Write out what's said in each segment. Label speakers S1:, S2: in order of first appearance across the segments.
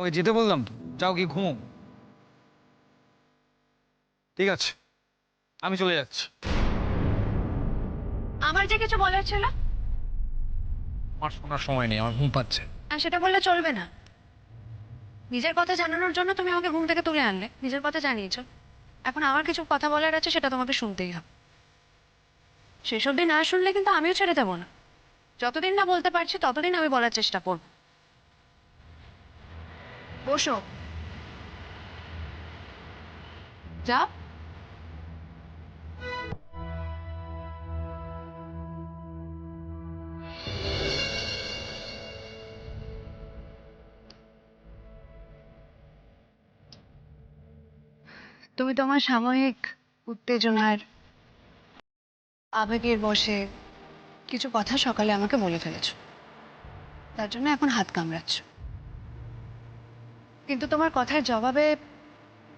S1: তোমাকে যেতে বললাম তো, যাও কি ঘুমো। ঠিক আছে, আমি চলে যাচ্ছি।
S2: আমার যে কিছু বলার ছিল।
S1: আমার শোনার সময় নেই, আমার ঘুম পাচ্ছে।
S2: আর সেটা বললে চলবে না। নিজের কথা জানানোর জন্য তুমি আমাকে ঘুম থেকে তুলে আনলে, নিজের কথা জানিয়েছো। এখন আমার কিছু কথা বলার আছে, সেটা তোমাকে শুনতেই হবে। সেসব দিন না শুনলে কিন্তু আমিও ছেড়ে দেবো না। যতদিন না বলতে পারছি ততদিন আমি বলার চেষ্টা করব। বসো। যাও। তুমি তোমার সাময়িক উত্তেজনার আবেগের বশে কিছু কথা সকালে আমাকে বলে ফেলেছো। তার জন্য এখন হাত কামড়াচ্ছ। কিন্তু তোমার কথার জবাবে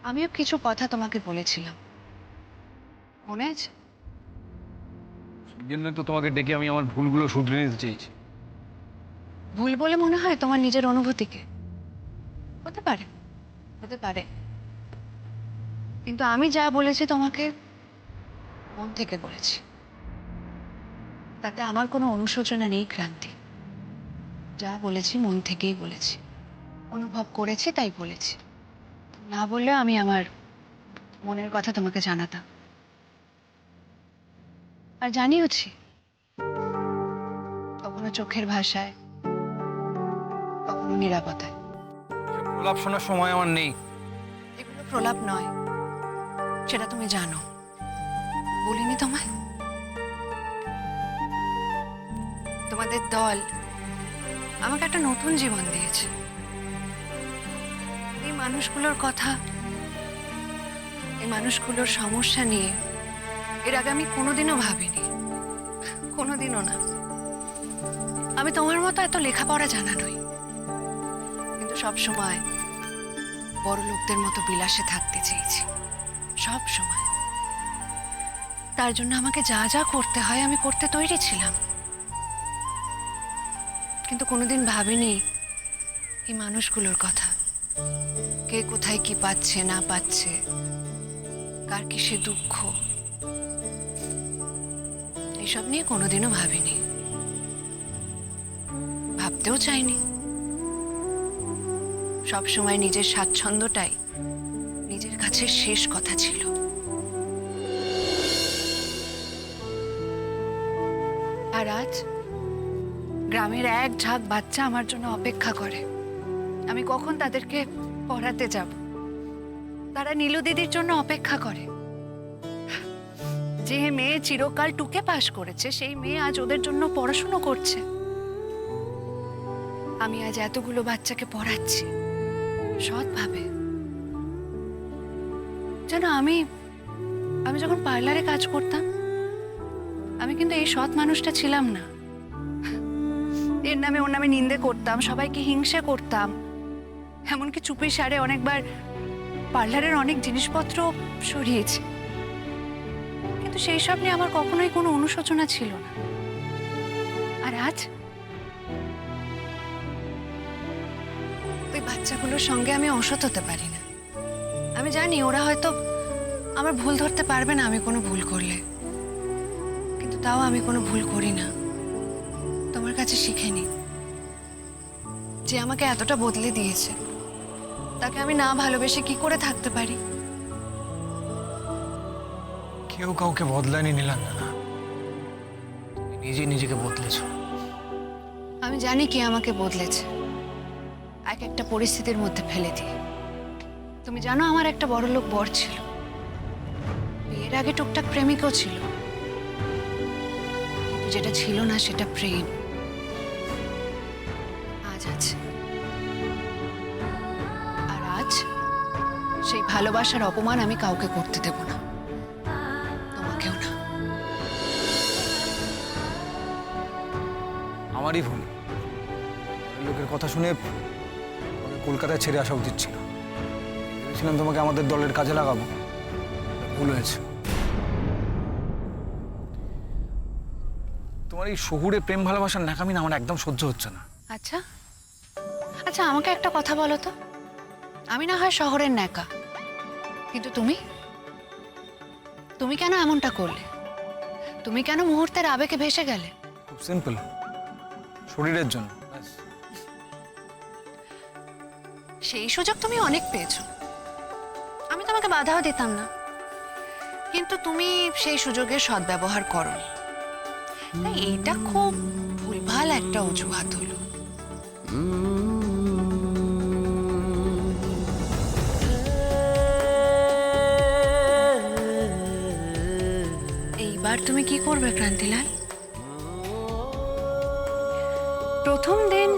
S2: আমিও কিছু কথা তোমাকে বলেছিলাম, মনে আছে?
S1: এই জন্য তো তোমাকে ডেকে আমি আমার ভুলগুলো শুধরে নিতে চেয়েছি।
S2: ভুল বলে মনে হয় তোমার নিজের অনুভূতিকে? হতে পারে, হতে পারে। কিন্তু আমি যা বলেছি তোমাকে মন থেকে বলেছি। তাতে আমার কোনো অনুশোচনা নেই, ক্রান্তি। যা বলেছি মন থেকেই বলেছি, অনুভব করেছি তাই বলেছি। না বললেও আমি আমার মনের কথা তোমাকে জানাতাম। আর জানিয়েছি, কখনো চোখের ভাষায়, কখনো নিরাপত্তায়।
S1: এসব প্রলাপ শোনার সময় আমার নেই।
S2: এগুলো প্রলাপ নয়, সেটা তুমি জানো। বলিনি তোমায়? তোমাদের দল আমাকে একটা নতুন জীবন দিয়েছে। এই মানুষগুলোর কথা, এই মানুষগুলোর সমস্যা নিয়ে এর আগে আমি কোনোদিনও ভাবিনি, কোনোদিনও না। আমি তোমার মতো এত লেখাপড়া জানা নই, কিন্তু সব সময় বড় লোকদের মতো বিলাসে থাকতে চেয়েছি, সব সময়। তার জন্য আমাকে যা যা করতে হয় আমি করতে তৈরি ছিলাম। কিন্তু কোনোদিন ভাবিনি এই মানুষগুলোর কথা। কে কোথায় কি পাচ্ছে না পাচ্ছে, কার কিসে দুঃখ, এইসব নিয়ে কোনোদিনও ভাবিনি, ভাবতেও চাইনি। সব সময় নিজের স্বাচ্ছন্দ্যটাই নিজের কাছে শেষ কথা ছিল। আর আজ গ্রামের এক ঝাঁক বাচ্চা আমার জন্য অপেক্ষা করে, আমি কখন তাদেরকে পড়াতে যাব। তারা নীলু দিদির জন্য অপেক্ষা করে। যে মেয়ে চিরকাল টুকে পাশ করেছে, সেই মেয়ে আজ ওদের জন্য পড়াশুনো করছে। আমি আজ এতগুলো বাচ্চাকে পড়াচ্ছি সৎভাবে। যেন আমি আমি যখন পার্লারে কাজ করতাম, আমি কিন্তু এই সৎ মানুষটা ছিলাম না। এর নামে ওর নামে নিন্দে করতাম, সবাইকে হিংসে করতাম। এমনকি চুপি সারে অনেকবার পার্লারের অনেক জিনিসপত্র সরিয়েছি। কিন্তু সেই সব নিয়ে আমার কখনোই কোনো অনুশোচনা ছিল না। আর আজ ওই বাচ্চাগুলোর সঙ্গে আমি অসৎ হতে পারি না। আমি জানি ওরা হয়তো আমার ভুল ধরতে পারবে না আমি কোনো ভুল করলে, কিন্তু তাও আমি কোনো ভুল করি না। তোমার কাছে শিখে নি, যে আমাকে এতটা বদলে দিয়েছে তাকে আমি না ভালোবেসে কি করে থাকতে পারি?
S1: কেউ কাউকে বদলায়নি নীলাঞ্জনা, তুমি নিজে নিজেকে বদলেছো।
S2: আমি জানি কে আমাকে বদলেছে, এক একটা পরিস্থিতির মধ্যে ফেলে দিয়ে। তুমি জানো আমার একটা বড়লোক বর ছিল, বিয়ের আগে টুকটাক প্রেমিকও ছিল, কিন্তু যেটা ছিল না সেটা প্রেম। আজ আছে, আর আজ সেই ভালোবাসার অপমান আমি কাউকে করতে দেব না, তোমাকেও না।
S1: আমারই ভুল, লোকের কথা শুনে আমাকে কলকাতায় ছেড়ে আসা উচিত ছিল। ভেবেছিলাম তোমাকে আমাদের দলের কাজে লাগাবো, ভুল হয়েছে। তোমার এই শহুরে প্রেম ভালোবাসার ন্যাকামি না আমার একদম সহ্য হচ্ছে না।
S2: আচ্ছা আচ্ছা, আমাকে একটা কথা বলো তো, আমি না হয় শহরের ন্যাকা, কিন্তু তুমি তুমি কেন এমনটা করলে? তুমি কেন মুহূর্তের আবেগে ভেসে গেলে?
S1: খুব সিম্পল, শরীরের জন্য। ব্যাস।
S2: সেই সুযোগ তুমি অনেক পেয়েছো, আমি তোমাকে বাধাও দিতাম না, কিন্তু তুমি সেই সুযোগের সদ্ব্যবহার করোনি। তাই এইটা খুব ভুলভাল একটা অজুহাত হলো। এইবার তুমি কি করবে ক্রান্তিলাল? প্রথম দিন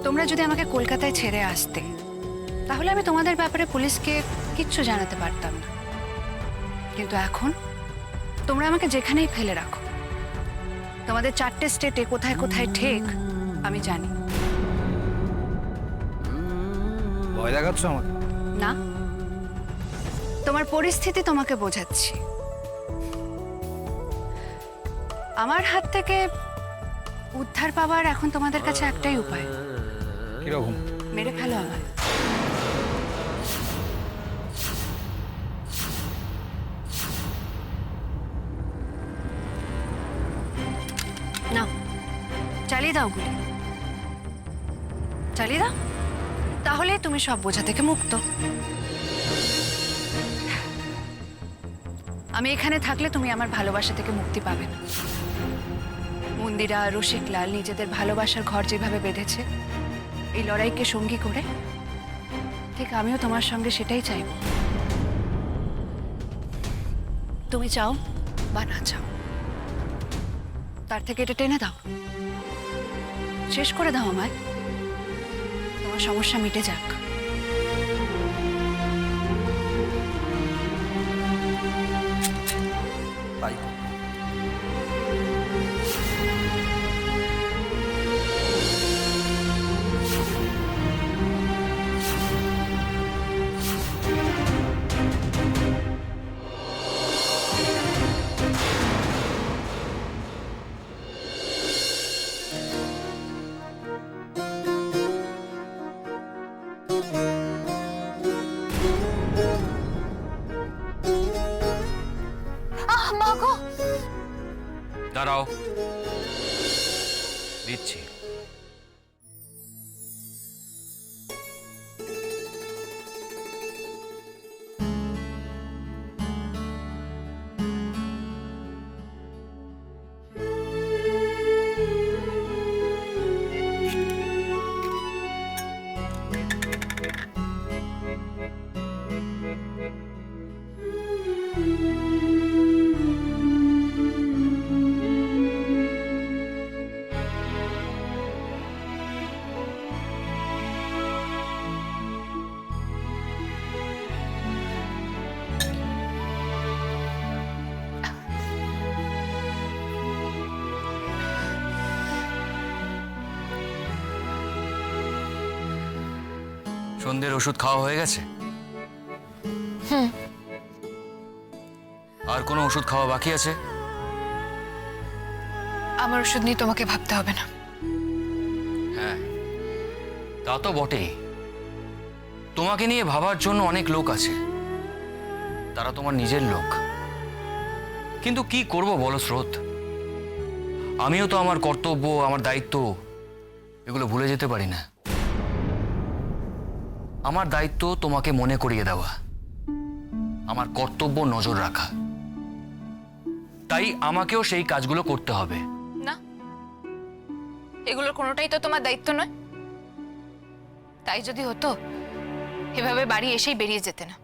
S2: তোমরা যদি আমাকে কলকাতায় ছেড়ে আসতে, তাহলে আমি তোমাদের ব্যাপারে পুলিশকে কিচ্ছু জানাতে পারতাম না। কিন্তু এখন তোমরা আমাকে যেখানেই ফেলে রাখো, তোমাদের 4টে স্টেটে কোথায় কোথায় ঠেক আমি জানি।
S1: ভয় দেখাচ্ছ আমাকে?
S2: না, তোমার পরিস্থিতি তোমাকে বোঝাচ্ছি। আমার হাত থেকে উদ্ধার পাওয়ার এখন তোমাদের কাছে একটাই উপায়,
S1: কিরকম?
S2: মেরে ফেলো আমায়। না, চালিয়ে দাও গুলি, চালিয়ে দাও, তাহলে তুমি সব বোঝা থেকে মুক্ত। আমি এখানে থাকলে তুমি আমার ভালোবাসা থেকে মুক্তি পাবে না। মন্দিরা, রসিকলাল নিজেদের ভালোবাসার ঘর যেভাবে বেঁধেছে এই লড়াইকে সঙ্গী করে, ঠিক আমিও তোমার সঙ্গে সেটাই চাইব। তুমি চাও বা না চাও, তার থেকে এটা টেনে দাও, শেষ করে দাও আমায়, তোমার সমস্যা মিটে যাক।
S1: তাই
S3: দাঁড়াও, দিচ্ছি। সন্ধ্যের ওষুধ খাওয়া হয়ে গেছে? আর কোনো ওষুধ খাওয়া বাকি আছে?
S2: আমার ওষুধ নিয়ে তোমাকে ভাবতে হবে না।
S3: হ্যাঁ, তা তো বটেই। তোমাকে নিয়ে ভাবার জন্য অনেক লোক আছে, তারা তোমার নিজের লোক। কিন্তু কি করব বলো স্রোত, আমিও তো আমার কর্তব্য, আমার দায়িত্ব এগুলো ভুলে যেতে পারি না। আমার দায়িত্ব তোমাকে মনে করিয়ে দেওয়া, আমার কর্তব্য নজর রাখা। তাই আমাকেও সেই কাজগুলো করতে হবে।
S4: না, এগুলোর কোনোটাই তো তোমার দায়িত্ব নয়। তাই যদি হতো, এভাবে বাড়ি এসেই বেরিয়ে যেতে না।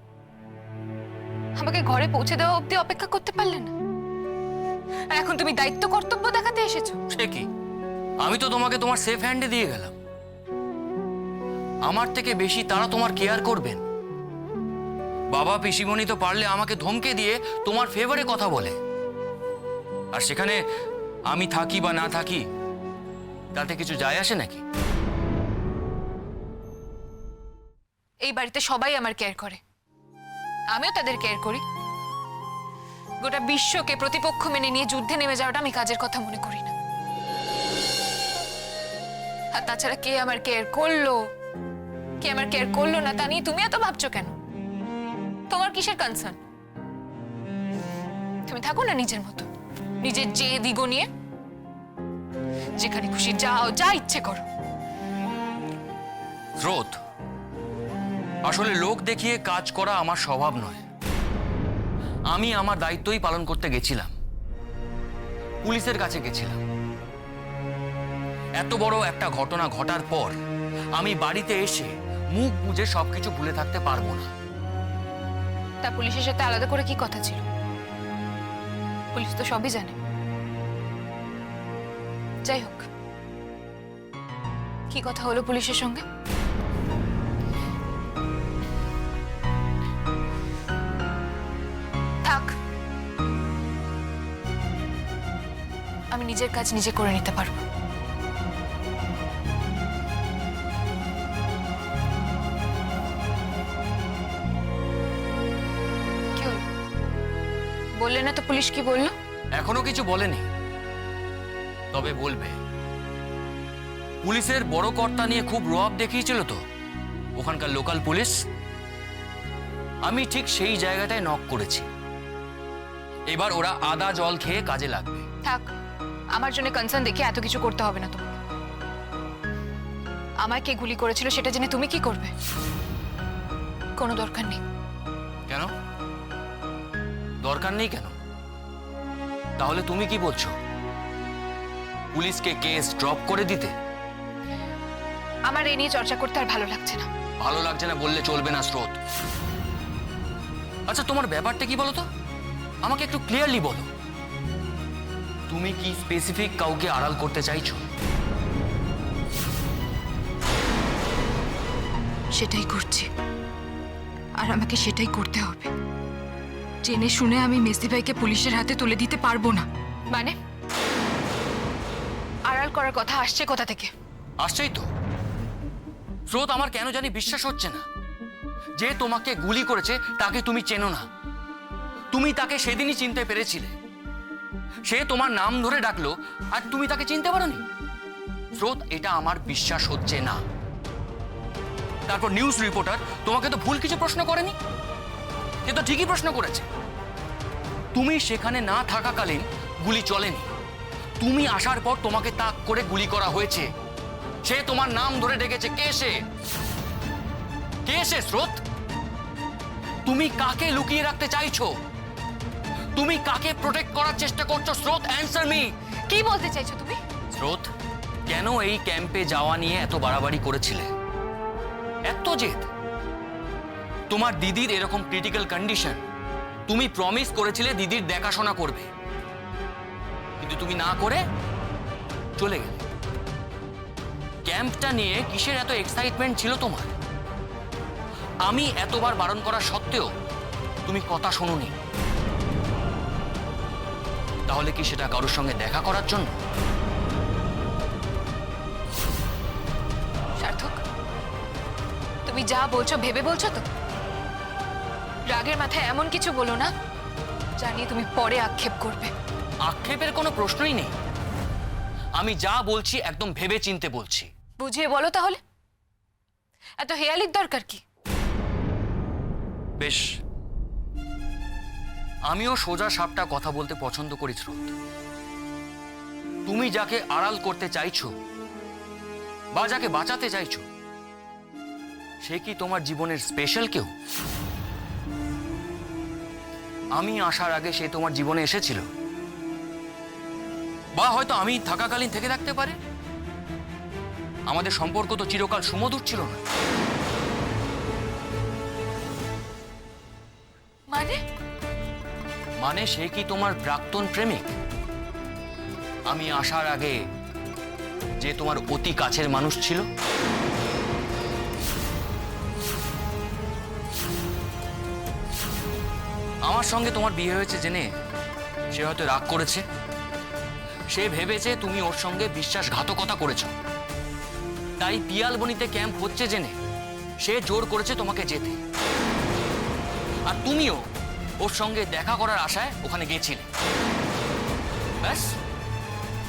S4: আমাকে ঘরে পৌঁছে দেওয়া অবধি অপেক্ষা করতে পারলে না। আর এখন তুমি দায়িত্ব কর্তব্য দেখাতে এসেছো।
S3: সে কি, আমি তো তোমাকে তোমার সেফ হ্যান্ডে দিয়ে গেলাম। আমার থেকে বেশি তারা তোমার কেয়ার করবেন। বাবা পিসিমণি তো পারলে আমাকে ধমকে দিয়ে তোমার ফেভারে কথা বলে, আর সেখানে আমি থাকি বা না থাকি তাতে কিছু যায় আসে নাকি?
S4: এই বাড়িতে সবাই আমার কেয়ার করে, আমিও তাদের কেয়ার করি। গোটা বিশ্বকে প্রতিপক্ষ মেনে নিয়ে যুদ্ধে নেমে যাওয়াটা আমি কাজের কথা মনে করি না। আর তাছাড়া কে আমার কেয়ার করলো কে আমার কেয়ার করলো না তা নিয়ে তুমি এত ভাবছো কেন? তোমার কিসের কনসার্ন? তুমি থাকো না নিজের মতো, নিজের যে দিগো নিয়ে, যেখানে খুশি যাও, যা ইচ্ছে করো।
S3: স্রোত, আসলে লোক দেখিয়ে কাজ করা আমার স্বভাব নয়। আমি আমার দায়িত্বই পালন করতে গেছিলাম, পুলিশের কাছে গেছিলাম। এত বড় একটা ঘটনা ঘটার পর আমি বাড়িতে এসে মুখ বুজে সবকিছু ভুলে থাকতে পারবো না।
S4: তা পুলিশের সাথে আলাদা করে কি কথা ছিল? পুলিশ তো সবই জানে। যাই হোক, কি কথা হলো পুলিশের সঙ্গে? থাক, আমি নিজের কাজ নিজে করে নিতে পারবো। কি হলো? বললে না তো পুলিশ কি বললো?
S3: এখনো কিছু বলেনি, তবে বলবে। পুলিশের বড় কর্তা নিয়ে খুব রোয়াব দেখিয়েছিল তো ওখানকার লোকাল পুলিশ। আমি ঠিক সেই জায়গাটায় নক করেছি। এবার ওরা আদা জল খেয়ে কাজে লাগবে।
S4: থাক, আমার জন্য কনসার্ন দেখে এত কিছু করতে হবে না তোমাকে। আমায় কে গুলি করেছিল সেটা জেনে তুমি কি করবে? কোনো দরকার নেই।
S3: কেন দরকার নেই? কেন তাহলে তুমি কি বলছো? পুলিশকে কেস ড্রপ করে দিতে?
S4: আমার এই নিয়ে চর্চা করতে আর ভালো লাগছে না।
S3: ভালো লাগছে না বললে চলবে না স্রোত। আচ্ছা, তোমার ব্যাপারটা কি বলো তো, আমাকে একটু ক্লিয়ারলি বলো। তুমি কি স্পেসিফিক কাউকে আড়াল করতে চাইছো?
S5: সেটাই করছি, আর আমাকে সেটাই করতে হবে। জেনে শুনে আমি মেসি ভাইকে পুলিশের হাতে তুলে দিতে পারবো না।
S4: মানে আড়াল করার কথা আসছে কোথা থেকে?
S3: আসছেই তো স্রোত। আমার কেন জানি বিশ্বাস হচ্ছে না যে তোমাকে গুলি করেছে তাকে তুমি চেনো না। তুমি তাকে সেদিনই চিনতে পেরেছিলে। সে তোমার নাম ধরে ডাকলো আর তুমি তাকে চিনতে পারোনি। স্রোত, এটা আমার বিশ্বাস হচ্ছে না। তারপর নিউজ রিপোর্টার তোমাকে তো ভুল কিছু প্রশ্ন করেনি, সে তো ঠিকই প্রশ্ন করেছে। তুমি সেখানে না থাকাকালীন গুলি চলেনি, তুমি আসার পর তোমাকে তাক করে গুলি করা হয়েছে। সে তোমার নাম ধরে ডেকেছে। কে সে? কে সে স্রোত? তুমি কাকে লুকিয়ে রাখতে চাইছো? তুমি কাকে প্রোটেক্ট করার চেষ্টা করছো স্রোত? Answer me.
S4: কি বলতে চাইছো তুমি?
S3: স্রোত, কেন এই ক্যাম্পে যাওয়া নিয়ে এত বাড়াবাড়ি করেছিলে? এত জেদ? তোমার দিদির এরকম ক্রিটিক্যাল কন্ডিশন, তুমি প্রমিস করেছিলে দিদির দেখাশোনা করবে, কিন্তু তুমি না করে চলে গেলে। ক্যাম্পটা নিয়ে কিসের এত এক্সাইটমেন্ট ছিল তোমার? আমি এতবার বারণ করা সত্ত্বেও তুমি কথা শোনোনি। তাহলে কি সেটা কারোর সঙ্গে দেখা করার জন্য?
S4: সার্থক, তুমি যা বলছো ভেবে বলছো তো? রাগের মাথায় এমন কিছু বলো না যা নিয়ে তুমি পরে আক্ষেপ করবে।
S3: আক্ষেপের কোনো প্রশ্নই নেই। আমি যা বলছি একদম ভেবে চিন্তে বলছি।
S4: বুঝিয়ে বলো তাহলে, এত হেয়ালির দরকার কি?
S3: বেশ, আমিও সোজা সাপটা কথা বলতে পছন্দ করি স্রোত। তুমি যাকে আড়াল করতে চাইছো বা যাকে বাঁচাতে চাইছো, সে কি তোমার জীবনের স্পেশাল কেউ? আমি আসার আগে সে তোমার জীবনে এসেছিল, বা হয়তো আমি থাকাকালীন থেকে থাকতে পারে। আমাদের সম্পর্ক তো চিরকাল সুমধুর ছিল না।
S4: মানে
S3: মানে সে কি তোমার প্রাক্তন প্রেমিক? আমি আসার আগে যে তোমার অতি কাছের মানুষ ছিল? আমার সঙ্গে তোমার বিয়ে হয়েছে জেনে সে হয়তো রাগ করেছে। সে ভেবেছে তুমি ওর সঙ্গে বিশ্বাসঘাতকতা করেছ, তাই পিয়ালবনিতে ক্যাম্প হচ্ছে জেনে সে জোর করেছে তোমাকে যেতে। আর তুমিও ওর সঙ্গে দেখা করার আশায় ওখানে গেছিলে। ব্যাস,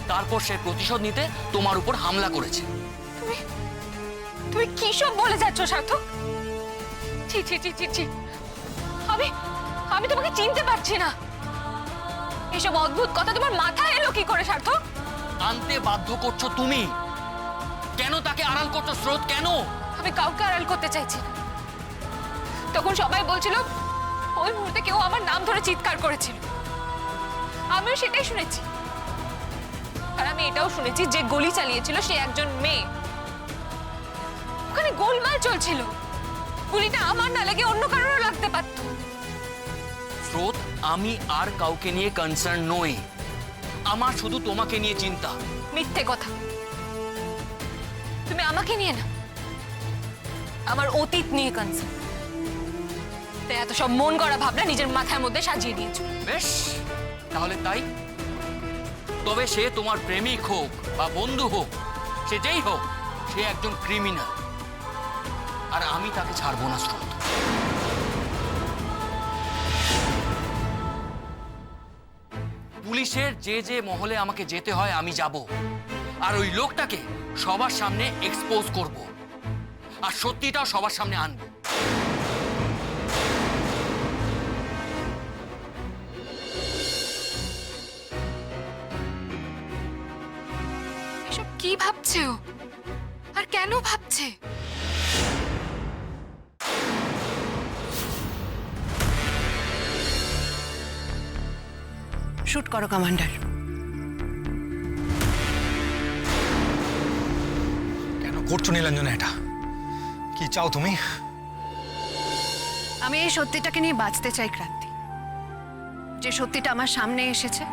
S3: তারপর সে প্রতিশোধ নিতে তোমার উপর হামলা করেছে।
S4: তুমি কি সব বলে যাচ্ছ সার্থক? ছি ছি ছি ছি ছি, আমি আমি তোমাকে চিনতে পারছি না। এসব অদ্ভুত কথা তোমার মাথায় এলো কি করে সার্থক?
S3: আনতে বাধ্য করছো তুমি। কেন তাকে আড়াল করছো স্রোত, কেন?
S4: আমি কাউকে আড়াল করতে চাইছি না। তখন সবাই বলছিল, ওই মুহূর্তে কেউ আমার নাম ধরে চিৎকার করেছিল, আমিও সেটাই শুনেছি। আর আমি এটাও শুনেছি যে গুলি চালিয়েছিল সে একজন মেয়ে। ওখানে গোলমাল চলছিল, গুলিটা আমার না লেগে অন্য কারোরও লাগতে পারত।
S3: স্রোত, আমি আর কাউকে নিয়ে কনসার্ন নই, আমার শুধু তোমাকে নিয়ে চিন্তা।
S4: মিথ্যে কথা। তুমি আমাকে নিয়ে না, আমার অতীত নিয়ে কনসার্ন। তাই এত সব মন গড়া ভাবনা নিজের মাথার মধ্যে সাজিয়ে নিয়েছো।
S3: বেশ, তাহলে তাই। তবে সে তোমার প্রেমিক হোক বা বন্ধু হোক, সে যেই হোক, সে একজন ক্রিমিনাল। আর আমি তাকে ছাড়বো না স্রোত। পুলিশের যে যে মহলে আমাকে যেতে হয় আমি যাব, আর ওই লোকটাকে সবার সামনে এক্সপোজ করব, আর সত্যিটাও সবার সামনে আনবো।
S5: এসব কি ভাবছে ও, আর কেন ভাবছে?
S2: শুট করো কমান্ডার।
S1: কেন করছো নীলাঞ্জনা এটা? কি চাও তুমি?
S2: আমি এই সত্যিটাকে নিয়ে বাঁচতে চাই ক্রান্তি। যে সত্যিটা আমার সামনে এসেছে,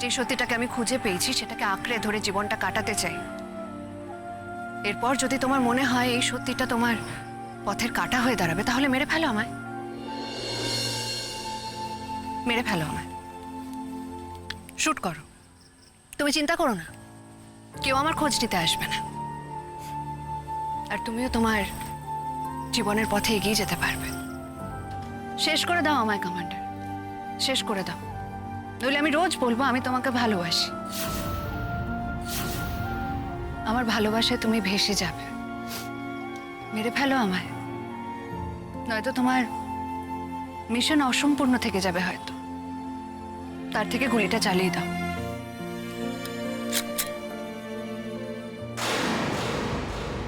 S2: যে সত্যিটাকে আমি খুঁজে পেয়েছি, সেটাকে আঁকড়ে ধরে জীবনটা কাটাতে চাই। এরপর যদি তোমার মনে হয় এই সত্যিটা তোমার পথের কাঁটা হয়ে দাঁড়াবে, তাহলে মেরে ফেলো আমায়, মেরে ফেলো আমায়, শুট করো। তুমি চিন্তা করো না, কেউ আমার খোঁজ নিতে আসবে না। আর তুমিও তোমার জীবনের পথে এগিয়ে যেতে পারবে। শেষ করে দাও আমায় কমান্ডার, শেষ করে দাও। নইলে আমি রোজ বলবো আমি তোমাকে ভালোবাসি। আমার ভালোবাসায় তুমি ভেসে যাবে। মেরে ফেলো আমায়, নয়তো তোমার মিশন অসম্পূর্ণ থেকে যাবে হয়তো। তার থেকে গুলিটা চালিয়ে দাও।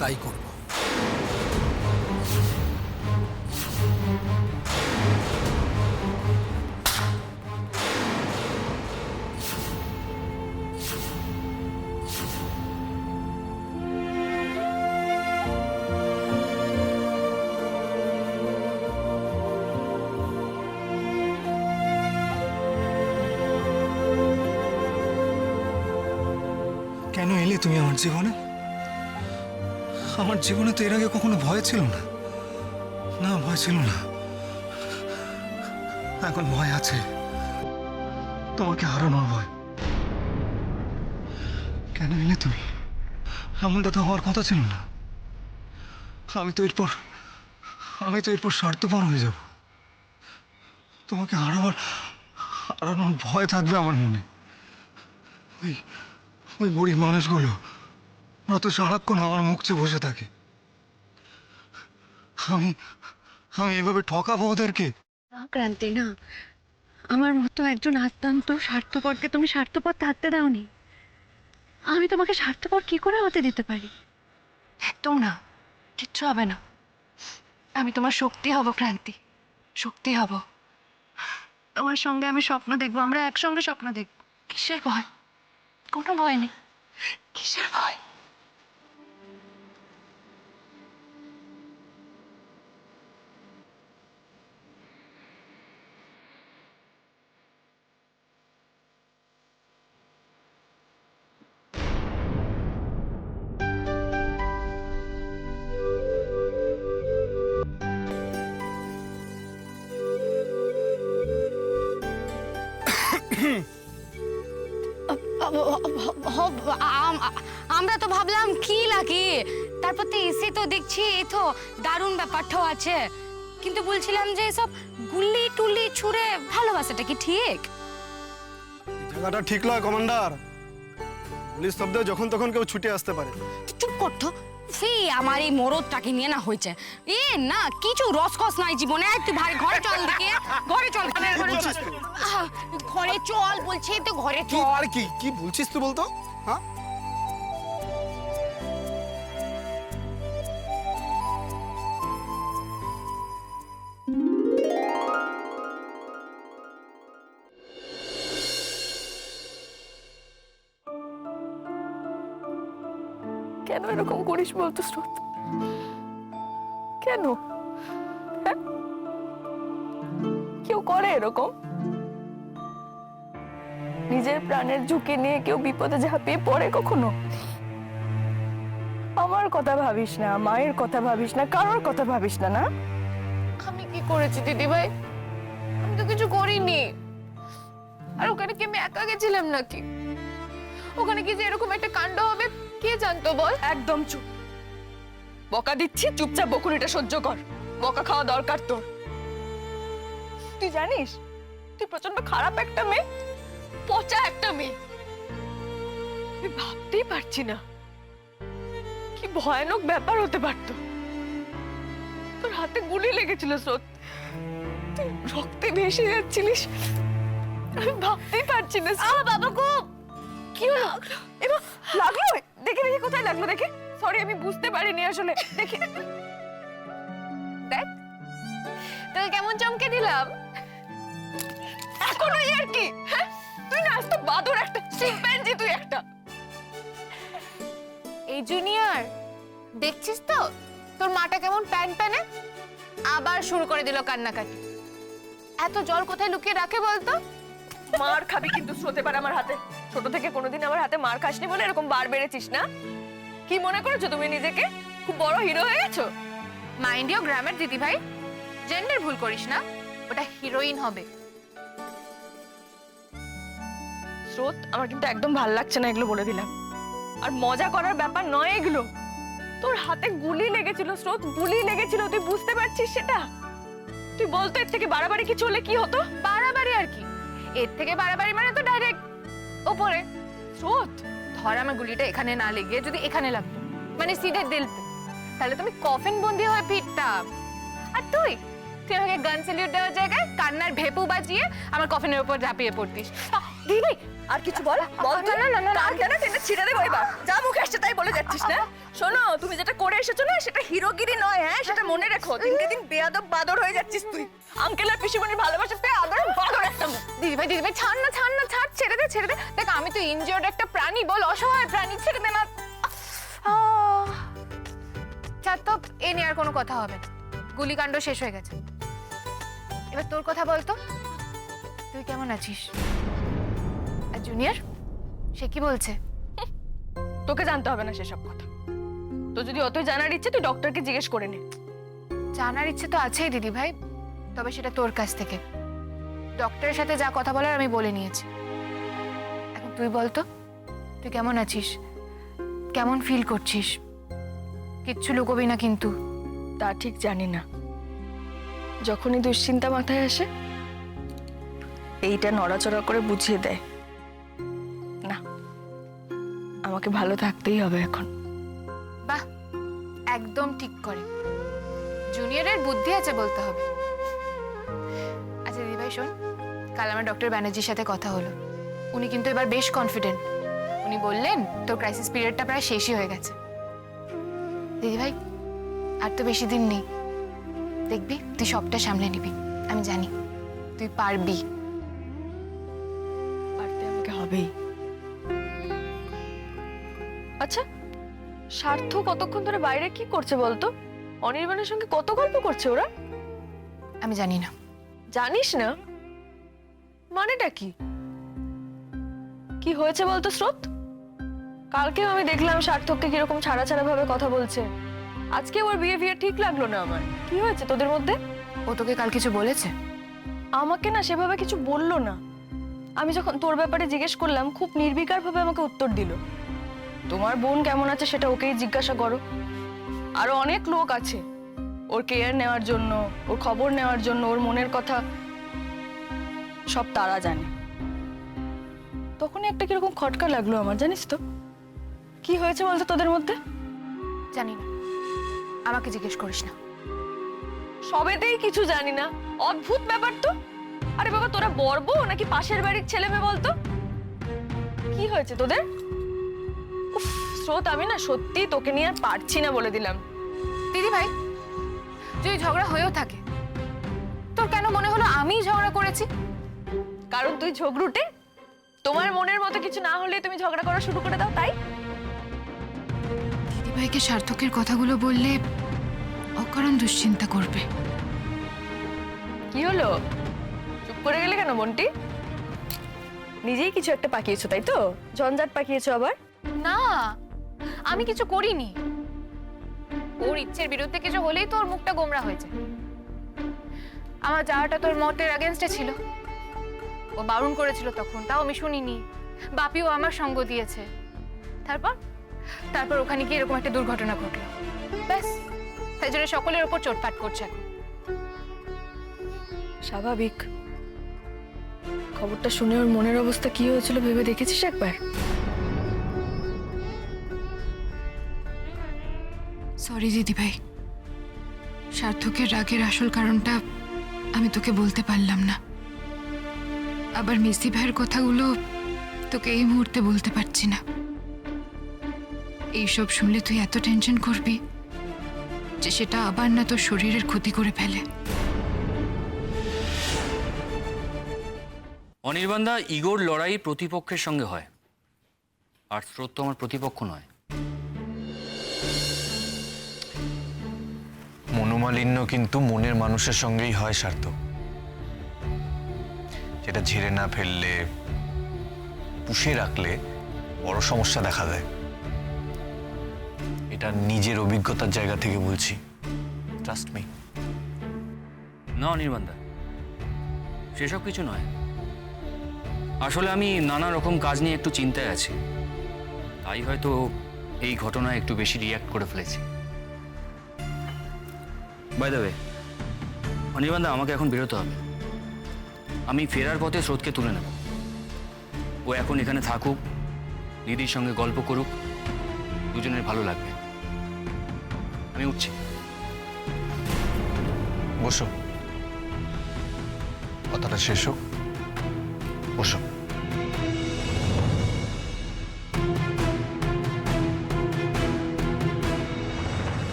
S1: তাই করবো। কেন এলে তুমি আমার জীবনে? আমার জীবনে তো এর আগে কখনো ভয় ছিল না। না, ভয় ছিল না, এখন ভয় আছে। তোমাকে হারানোর ভয়। কেন এলে তুমি? এমনটা তো হওয়ার কথা ছিল না। আমি তো এরপর স্বার্থপর হয়ে যাব। তোমাকে হারানোর ভয় থাকবে আমার মনে। ওই বুড়ি মানুষগুলো, ওরা তো সারাক্ষণ আমার মুখ চেয়ে বসে থাকে। আমি এভাবে ঠকাবো ওদেরকে?
S2: না ক্রান্তি, না। আমার মতো একজন অত্যন্ত স্বার্থপরকে তুমি স্বার্থপর থাকতে দাওনি। আমি তোমাকে স্বার্থপর কি করে হতে দিতে পারি? একদম না, কিচ্ছু হবে না। আমি তোমার শক্তি হব ক্রান্তি, শক্তি হব। তোমার সঙ্গে আমি স্বপ্ন দেখবো, আমরা একসঙ্গে স্বপ্ন দেখবো। কিসের ভয়? কোনো ভয় নেই। কিসের ভয়?
S6: আমরা তো ভাবলাম কি লাগে, তারপর তো এসে তো দেখছি এই তো দারুণ ব্যাপারটাও আছে। কিন্তু বলছিলাম যে সব গুল্লি টুল্লি ছুঁড়ে ভালোবাসাটা কি ঠিক?
S7: জায়গাটা ঠিক নয় কমান্ডার। পুলিশ শব্দে যখন তখন কেউ ছুটে আসতে পারে।
S6: চুপ কর তো, সেই আমার এই মরদটাকে নিয়ে না হয়েছে এ না কিছু রসকস নাই জীবনে এই তুই ভাই ঘরে চল দেখে ঘরে চল ঘরে চল ঘরে চল বলছে তো ঘরে
S7: কি
S6: চল
S7: আর কি কি বলছিস তুই বলতো? হ্যাঁ
S8: কেন এরকম করিস বলতো স্রোত? কেন? হ্যাঁ? কেউ করে এরকম? নিজের প্রাণের ঝুঁকি নিয়ে কেউ বিপদে ঝাঁপিয়ে পড়ে কখনো? আমার কথা ভাবিস না, মায়ের কথা ভাবিস না, কারোর কথা ভাবিস না, না?
S4: আমি কি করেছি দিদি ভাই? আমি তো কিছু করিনি। আর ওখানে কি আমি একা গেছিলাম নাকি? ওখানে কি যে এরকম একটা কাণ্ড হবে কে জানতো বল?
S8: একদম চুপ। বকা দিচ্ছি, চুপচাপ বকুনিটা সহ্য কর। বকা খাওয়া দরকার তোর। তুই জানিস তুই প্রচন্ড খারাপ একটা মেয়ে, পচা একটা মেয়ে। আমি ভাবতেই পারছি না কি ভয়ানক ব্যাপার হতে পারতো। তোর হাতে গুলি লেগেছিল স্রোত, তুই রক্তে ভেসে যাচ্ছিলিস। আমি ভাবতেই পারছি না। বাবা গো, কি হলো? এবার লাগলো? দেখে দেখে কোথায় লাগলো দেখে? সরি, আমি বুঝতে পারিনি আসলে। দেখি
S4: দেখ তোকে কেমন চমকে দিলাম।
S8: এখনো আর কি? হ্যাঁ, তুই না আজ তো বাদর একটা, চিম্পাঞ্জি তুই একটা।
S4: এই জুনিয়র, দেখছিস তো তোর মাটা কেমন প্যান প্যানে? আবার শুরু করে দিল কান্নাকাটি। এত জল কোথায় লুকিয়ে রাখে বলতো?
S8: মার খাবি কিন্তু স্রোত এবার আমার হাতে। ছোট থেকে কোনোদিন আমার হাতে মার খাসনি বলে এরকম বার বেড়েছিস না? কি মনে করেছো তুমি নিজেকে? খুব বড় হিরো হয়ে গেছো?
S4: মাইন্ড ইউ গ্রামের দিদি ভাই, জেন্ডার ভুল করিস না, ওটা হিরোইন হবে।
S8: স্রোত, আমার কিন্তু একদম ভাল লাগছে না এগুলো বলে দিলাম। আর মজা করার ব্যাপার নয় এগুলো। তোর হাতে গুলি লেগেছিল স্রোত, গুলি লেগেছিল, তুই বুঝতে পারছিস সেটা? তুই বলতো এর থেকে বাড়াবাড়ি কিছু হলে কি হতো?
S4: বাড়াবাড়ি আর কি? এর থেকে বাড়াবাড়ি মানে তো ডাইরেক্ট ওপরে।
S8: স্রোত,
S4: ধর আমার গুলিটা এখানে না লেগে যদি এখানে লাগতো, মানে সিধে দিল পে, তাহলে তুমি কফিন বন্দি হয়ে ফিরতাম। আর তুই তুই আমাকে গান স্যালিউট দেওয়ার জায়গায় কান্নার ভেপু বাজিয়ে আমার কফিনের উপর ঝাঁপিয়ে পড়তিস।
S8: দিদি আর কিছু বল, বল তো।
S4: না, না, না, না।
S8: আর কেন টেনে ছিঁড়ে দেবো এবার? যা মুখে আসছে তাই বলে যাচ্ছিস না? শোনো, তুমি যেটা করে এসেছো না, সেটা হিরোগিরি নয়। হ্যাঁ, সেটা মনে রেখো। দিনকে দিন বেয়াদব বাদর হয়ে যাচ্ছিস তুই। আঙ্কেল আর পিসিমণির ভালোবাসা পেয়ে আদর বাদর একটা মুখ।
S4: দিদি ভাই ছাড় না, ছাড় না, ছাড়, ছেড়ে দে, ছেড়ে দে। দেখ আমি তো ইনজিওর্ড একটা প্রাণী, বল, অসহায় প্রাণী, ছেড়ে দে না। ছাড় তো, এ নিয়ে আর কোনো কথা হবে না। গুলিকাণ্ড শেষ হয়ে গেছে। এবার তোর কথা বলতো, তুই কেমন আছিস? আর জুনিয়র, সে কি বলছে?
S8: তোকে জানতে হবে না সেসব কথা। তো যদি অতই জানার ইচ্ছে, তুই ডক্টরকে জিজ্ঞেস করে নে।
S4: জানার ইচ্ছে তো আছেই দিদি ভাই, তবে সেটা তোর কাছ থেকে। ডক্টরের সাথে যা কথা বলার আমি বলে নিয়েছি। এখন তুই বলতো, তুই কেমন আছিস, কেমন ফিল করছিস? কিচ্ছু লুকোবি না কিন্তু।
S8: তা ঠিক জানি না। যখনই দুশ্চিন্তা মাথায় আসে, এইটা নড়াচড়া করে বুঝিয়ে দেয় না, আমাকে ভালো থাকতেই হবে এখন।
S4: বাহ, একদম ঠিক করে। জুনিয়রের বুদ্ধি আছে বলতে হবে। আচ্ছা দিদিভাই শোন, কাল আমার ডক্টর ব্যানার্জির সাথে কথা হলো। উনি কিন্তু এবার বেশ কনফিডেন্ট। উনি বললেন তোর ক্রাইসিস পিরিয়ডটা প্রায় শেষই হয়ে গেছে। দিদিভাই আর তো বেশি দিন নেই, দেখবি তুই সবটা সামলে নিবি। আমি জানি তুই পারবি।
S8: পারতে আমাকে হবেই। আচ্ছা, স্বার্থ কতক্ষণ ধরে বাইরে কি করছে বলতো? অনির্বাণের সঙ্গে কত গল্প করছে ওরা?
S4: আমি জানি না।
S8: জানিস না? মানেটা কি? কি হয়েছে বলতো স্রোত? কালকেও আমি দেখলাম সার্থককে কিরকম ছাড়া ছাড়া ভাবে কথা বলছে। আজকে ওর বিহেভিয়ার ঠিক লাগলো না আমার। কি হয়েছে তোদের মধ্যে?
S4: ও তোকে কাল কিছু বলেছে?
S8: আমাকে না সেভাবে কিছু বললো না। আমি যখন তোর ব্যাপারে জিজ্ঞেস করলাম, খুব নির্বিকার ভাবে আমাকে উত্তর দিল, তোমার বোন কেমন আছে সেটা ওকেই জিজ্ঞাসা করো। আরো অনেক লোক আছে ওর কেয়ার নেওয়ার জন্য, ওর খবর নেওয়ার জন্য, ওর মনের কথা সব তারা জানে। তখনই একটা কিরকম খটকা লাগলো আমার, জানিস তো? কি হয়েছে বলতো তোদের মধ্যে?
S4: জানি না, আমাকে জিজ্ঞেস করিস না।
S8: সবেতেই কিছু জানি না, অদ্ভুত ব্যাপার তো। আরে বাবা, তোরা বর্ব নাকি পাশের বাড়ির ছেলে মেয়ে বলতো? কি হয়েছে তোদের? উফ, স্রোত, আমি না সত্যি তোকে নিয়ে আর পারছি না বলে দিলাম।
S4: দিদি ভাই, যদি ঝগড়া হয়েও থাকে, তোর কেন মনে হলো আমিই ঝগড়া করেছি?
S8: কারণ তুই ঝগড়ুটে, তোমার মনের মতো কিছু না হলে তুমি ঝগড়া করা শুরু করে দাও, তাই?
S5: দিদিভাইকে সার্থকের কথাগুলো বললে অকারণ দুশ্চিন্তা করবে।
S8: কি হলো, চুপ করে গেলে কেন বন্টি? নিজেই কিছু একটা পাকিয়েছো, তাই তো? ঝঞ্ঝাট পাকিয়েছো আবার?
S4: না, আমি কিছু করিনি। ওর ইচ্ছের বিরুদ্ধে কিছু হলেই তোর মুখটা গোমরা হয়ে যায়। আমার যাওয়াটা তোর মতের আগেনস্টে ছিল, ও বারণ করেছিল তখন, তাও আমি শুনিনি। বাপিও আমার সঙ্গ দিয়েছে। তারপর ওখানে গিয়ে এরকম একটা দুর্ঘটনা ঘটলো, ব্যাস। তাই জন্য সকলের ওপর চোটপাট করছে এখন।
S8: স্বাভাবিক। খবরটা শুনে ওর মনের অবস্থা কি হয়েছিল ভেবে দেখেছিস একবার?
S5: সরি দিদিভাই, সার্থকের রাগের আসল কারণটা আমি তোকে বলতে পারলাম না। আবার মিস্তি ভাইয়ের কথাগুলো তোকে এই মুহূর্তে বলতে পারছি না। এইসব শুনলে তুই এত টেনশন করবি যে সেটা আবার না তোর শরীরের ক্ষতি করে ফেলে।
S3: অনির্বাণদা, ইগোর লড়াই প্রতিপক্ষের সঙ্গে হয়, আর স্রোত তো আমার প্রতিপক্ষ নয়।
S1: মনোমালিন্য কিন্তু মনের মানুষের সঙ্গেই হয় সার্থক। যেটা ঝেড়ে না ফেললে, পুষে রাখলে বড় সমস্যা দেখা দেয়। এটা নিজের অভিজ্ঞতার জায়গা থেকে বলছি, ট্রাস্ট মি।
S3: না অনির্বাণদা, সেসব কিছু নয়। আসলে আমি নানা রকম কাজ নিয়ে একটু চিন্তায় আছি, তাই হয়তো এই ঘটনায় একটু বেশি রিয়্যাক্ট করে ফেলেছি। বাই দ্য ওয়ে, অনির্বাণদা, আমাকে এখন বেরোতে হবে। আমি ফেরার পথে স্রোতকে তুলে নেব। ও এখন এখানে থাকুক, দিদির সঙ্গে গল্প করুক, দুজনের ভালো লাগবে। আমি উঠছি।
S1: বসো, কথাটা শেষ হোক। বসো।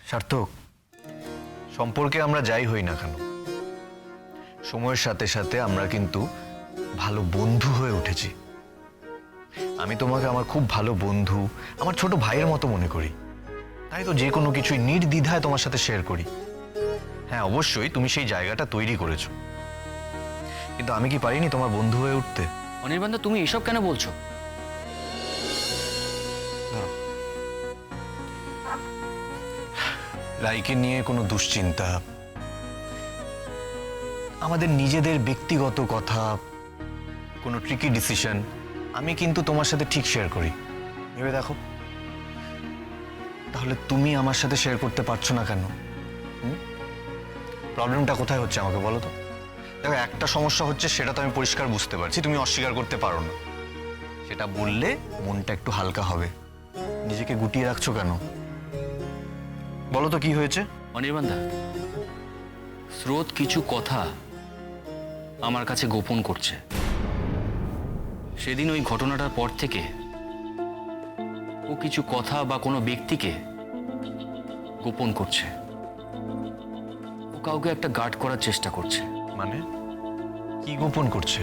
S1: সার্থক, সম্পর্কে আমরা যাই হই না কেন, সময়ের সাথে সাথে আমরা কিন্তু ভালো বন্ধু হয়ে উঠেছি। আমি তোমাকে আমার খুব ভালো বন্ধু, আমার ছোট ভাইয়ের মতো মনে করি। তাই তো যে কোনো কিছুই নির্দ্বিধায় তোমার সাথে শেয়ার করি। হ্যাঁ, অবশ্যই তুমি সেই জায়গাটা তৈরি করেছো, কিন্তু আমি কি পারিনি তোমার বন্ধু হয়ে উঠতে?
S3: অনির্বাণদা, তুমি এসব কেন বলছো?
S1: রাইকে নিয়ে কোনো দুশ্চিন্তা, আমাদের নিজেদের ব্যক্তিগত কথা, কোনো ট্রিকি ডিসিশন আমি কিন্তু তোমার সাথে ঠিক শেয়ার করি। ভেবে দেখো, তাহলে তুমি আমার সাথে শেয়ার করতে পারছো না কেন? প্রবলেমটা কোথায় হচ্ছে আমাকে বলো তো? দেখো, একটা সমস্যা হচ্ছে, সেটা তো আমি পরিষ্কার বুঝতে পারছি, তুমি অস্বীকার করতে পারো না। সেটা বললে মনটা একটু হালকা হবে। নিজেকে গুটিয়ে রাখছো কেন? বলো তো কি হয়েছে?
S3: অনির্বাণদা, স্রোত কিছু কথা আমার কাছে গোপন করছে। সেদিন ওই ঘটনাটার পর থেকে ও কিছু কথা বা কোনো ব্যক্তিকে গোপন করছে। ও কাউকে একটা গার্ড করার চেষ্টা করছে।
S1: মানে কি গোপন করছে?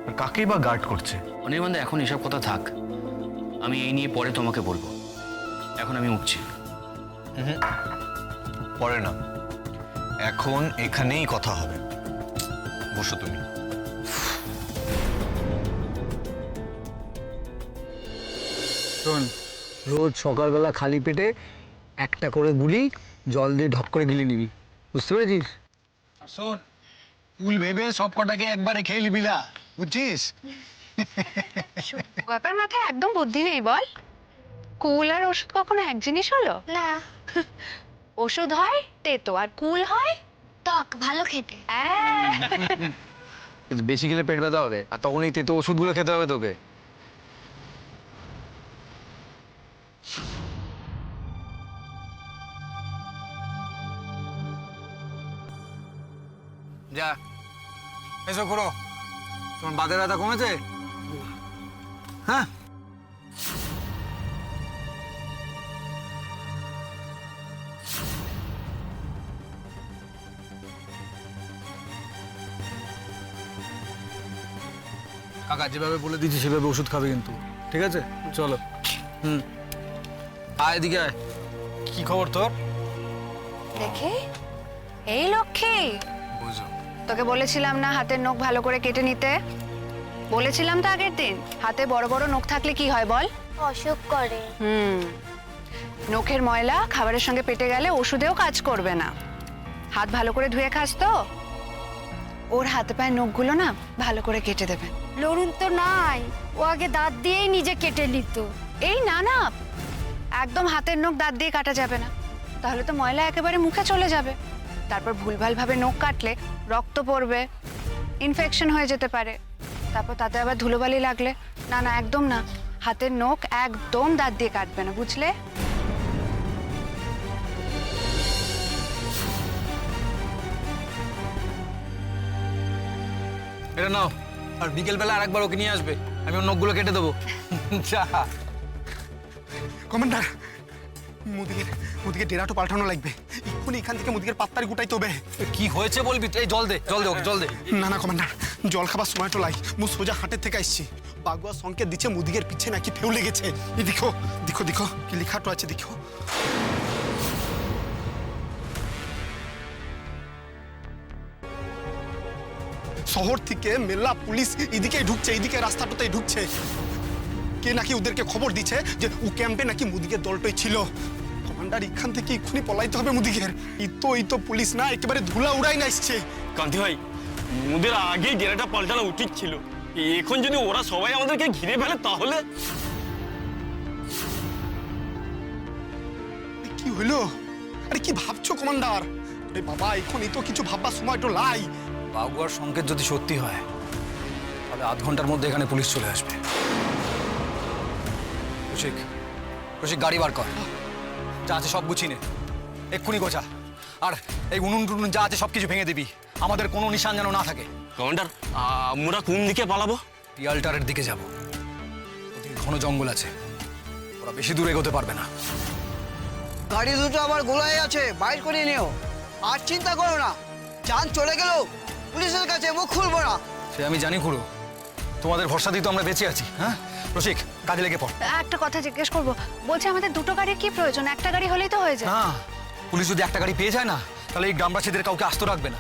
S1: আর কাকেই বা গার্ড করছে?
S3: অনির্বাণদা, এখন এসব কথা থাক, আমি এই নিয়ে পরে তোমাকে বলবো। এখন আমি উঠছি।
S1: পরে না, এখন এখানেই কথা হবে। বসো তুমি।
S7: শোন, রোজ সকালবেলা খালি পেটে একটা করে গুলি জল দিয়ে ঢক করে গিলে নিবি, বুঝতে পেরেছিস?
S9: শোন, কুল ভেবে সব কটাকে একবারে খেয়ে নিবি না, বুঝছিস?
S2: ব্যাপার মাথায় একদম বুদ্ধি নেই বল। কুল আর ওষুধ কখনো এক জিনিস হলো?
S6: না,
S2: ওষুধ হয় তেতো আর কুল হয়
S6: টক, ভালো খেতে।
S7: কিন্তু বেশি খেলে পেট ব্যথা হবে, আর তখন এই তেতো ওষুধগুলো খেতে হবে তোকে। যা এসো করো। তোমার বাদে ব্যথা কমেছে? হ্যাঁ কাকা যেভাবে বলে দিচ্ছি সেভাবে ওষুধ খাবে কিন্তু, ঠিক আছে? চলো। আয় এদিকে আয়। কি খবর তোর?
S2: দেখে এই লক্ষ্মী,
S7: বুঝো
S2: তোকে বলেছিলাম না হাতের নখ ভালো করে কেটে নিতে? বলেছিলাম তো আগের দিন, হাতে বড় বড় নখ থাকলে কি হয় বল?
S6: অসুখ করে।
S2: নখের ময়লা খাবারের সঙ্গে পেটে গেলে ওষুধেও কাজ করবে না। হাত ভালো করে ধুয়ে খাস তো? ওর হাতে পায়ে নখগুলো না ভালো করে কেটে দেবেন।
S6: লরুন তো নাই, ও আগে দাঁত দিয়েই নিজে কেটে নিত।
S2: এই না না, একদম হাতের নখ দাঁত দিয়ে কাটা যাবে না, তাহলে তো ময়লা একেবারে মুখে চলে যাবে। তারপর ভুলভাল ভাবে নখ কাটলে রক্ত পড়বে, ইনফেকশন হয়ে যেতে পারে, তারপর তাতে আবার ধুলোবালি লাগলে। না না, একদম না, হাতের নখ একদম দাঁত দিয়ে কাটবে না, বুঝলে?
S7: এটা নাও, আর বিকেলবেলা আরেকবার ওকে নিয়ে আসবে, আমি ওর নখগুলো কেটে দেবো। যা।
S9: কমান্ডার, মুদিকে ডেরাটো পাল্টানো লাগবে এক্ষুনি। এখান থেকে মুদিকের পাত্তারি গুটাইতে হবে।
S7: কি হয়েছে বলবি? এই জল দে, জল দে ওকে, জল দে।
S9: না না কমান্ডার, জল খাবার সময় তো লাই। মু সোজা হাটের থেকে আসছি। বাগুয়া সংকেত দিচ্ছে মুদিকের পিছে নাকি ফেউ লেগেছে। এই দেখো দেখো দেখো কি লেখাটো আছে দেখো। শহর থেকে মেলা পুলিশ এদিকেই ঢুকছে, এইদিকে রাস্তাটাতেই ঢুকছে। কে নাকি ওদেরকে খবর দিচ্ছে যে ও ক্যাম্পে নাকি মুদিকের দলটাই ছিল। কমান্ডার, এখান থেকে এক্ষুনি পলাইতে হবে মুদিকের। এই তো পুলিশ না, একেবারে ধুলা উড়াই না আসছে।
S10: কান্তি ভাই, ওদের আগেই ডেরাটা পাল্টানো উচিত ছিল। এখন যদি ওরা সবাই আমাদেরকে ঘিরে ফেলে তাহলে?
S9: কি হলো? আরে কি ভাবছো কমান্ডার? আরে বাবা, এখন এই তো কিছু ভাববার সময় তো লাই।
S7: বাগুয়ার সংকেত যদি সত্যি হয় তাহলে আধ ঘন্টার মধ্যে এখানে পুলিশ চলে আসবে। রসিক, রসিক গাড়ি বার কর, যা আছে সব গুছিয়ে নে, এক্ষুনি গোছা। আর এই উনুন টুনুন যা আছে সব কিছু ভেঙে দিবি, আমাদের কোনো নিশান যেন না থাকে।
S10: কমান্ডার, আমরা কোন দিকে পালাবো?
S7: পিয়ালটারের দিকে যাব, ওদিকে ঘন জঙ্গল আছে, ওরা বেশি দূর এগোতে পারবে না।
S11: গাড়ি দুটো আবার গোলায় আছে, বাইর করে নিও। আর চিন্তা করো না, চাঁদ চলে গেল পুলিশের কাছে মুখ খুলবো না।
S7: সে আমি জানি খুড়ো, তোমাদের ভরসা দিয়ে তো আমরা বেঁচে আছি। হ্যাঁ রসিক, কাজে লেগে পড়।
S2: একটা কথা জিজ্ঞেস করবো, বলছি আমাদের দুটো গাড়ির কি প্রয়োজন? একটা গাড়ি হলেই তো হয়ে যায়।
S7: না, পুলিশ যদি একটা গাড়ি পেয়ে যায় না, তাহলে এই গ্রামবাসীদের কাউকে আস্ত রাখবে না,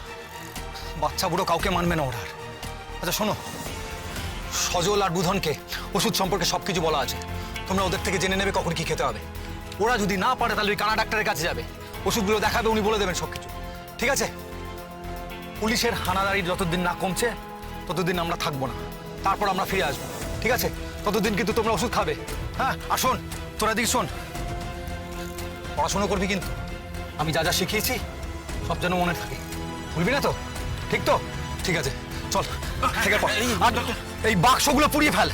S7: বাচ্চা বুড়ো কাউকে মানবে না ওরা। আচ্ছা শোনো, সজল আর বুধনকে ওষুধ সম্পর্কে সবকিছু বলা আছে, তোমরা ওদের থেকে জেনে নেবে কখন কি খেতে হবে। ওরা যদি না পারে তাহলে ওই কানা ডাক্তারের কাছে যাবে, ওষুধগুলো দেখাবে, উনি বলে দেবেন সবকিছু, ঠিক আছে? পুলিশের হানাদারি যতদিন না কমছে ততদিন আমরা থাকবো না, তারপর আমরা ফিরে আসবো, ঠিক আছে? ততদিন কিন্তু তোমরা ওষুধ খাবে। হ্যাঁ, আর শোন, তোরা দিক শোন, পড়াশোনা করবি কিন্তু, আমি যা যা শিখিয়েছি সব যেন মনে থাকে, ভুলবি না তো? ঠিক তো? ঠিক আছে, চল থেকে পড়। আর এই বাক্সগুলো পুড়িয়ে ফেল,